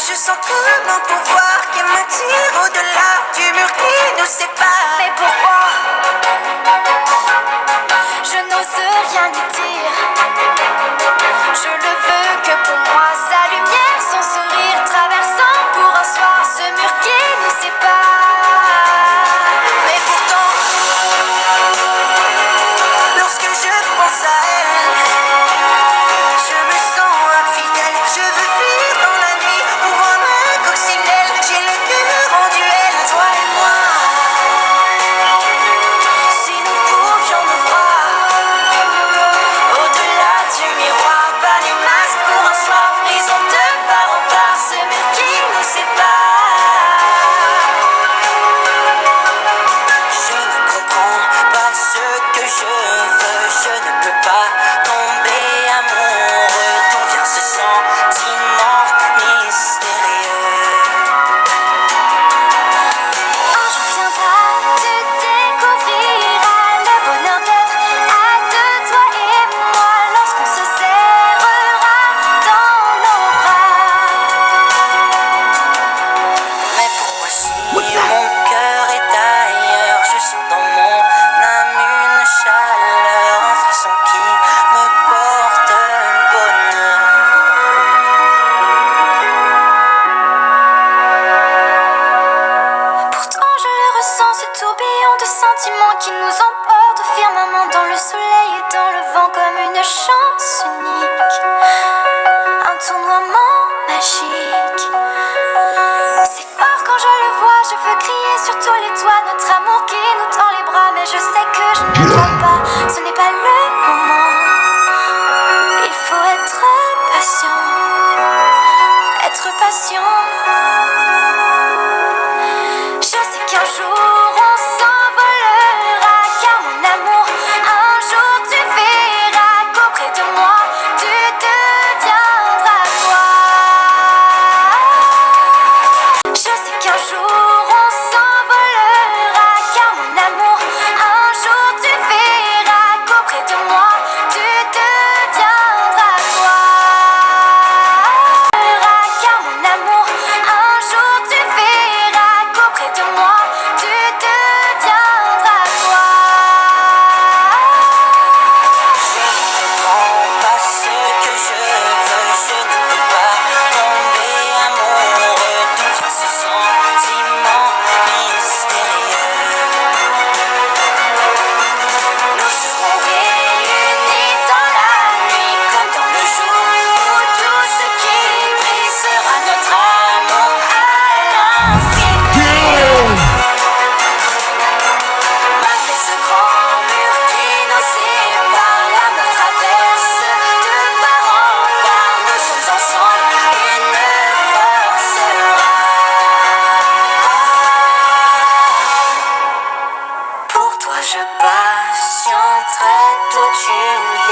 Je sens comme un pouvoir qui m'attire au-delà du mur qui nous sépare. Mais pourquoi je n'ose rien lui dire? Je le veux que pour moi, sa lumière, son sourire traversant pour un soir ce mur qui nous sépare. Mais pourtant, lorsque je pense à elle, je me sens infidèle. Je veux fuir dans la nuit, ouvrant ma coccinelle. J'ai le cœur en duel, toi et moi. Si nous pouvions nous voir au-delà du miroir, pas les masques pour un soir, prison de part en part, ce mur qui nous sépare. Je ne comprends pas ce que je veux, je ne peux pas tomber amoureux. D'où vient ce sentiment mystérieux? Un jour viendra, tu découvriras le bonheur d'être à deux, toi et moi, lorsqu'on se serrera dans nos bras. Mais pourquoi si mon cœur est ailleurs, je sens dans mon âme une chaleur, un frisson qui me porte bonheur. Pourtant je le ressens, ce tourbillon de sentiments qui nous emporte au firmament, dans le soleil et dans le vent, comme une chance unique, un tournoiement magique. C'est fort quand je le vois, je veux crier sur tous les toits notre amour qui nous tend les bras, mais je sais que je ne dois pas, ce n'est pas le moment. Il faut être patient, être patient. Je sais qu'un jour on s'envolera, car mon amour, un jour tu verras qu'auprès de moi tu deviendras toi. Je sais qu'un jour on s'envolera, car mon amour, un jour tu verras qu'auprès de moi tu deviendras toi. Car mon amour, un jour tu verras qu'auprès de moi tu deviendras toi. Je ne comprends pas ce que je veux, je ne peux pas tomber amoureux. D'où vient ce sentiment mystérieux? Nous serons réunis dans la nuit comme dans le jour, où tout ce qui brille sera notre amour à l'infini. Malgré ce grand mur qui nous sépare, l'amour traverse de part en part. Nous sommes ensemble, une force rare. Pour toi je patienterai toute une vie.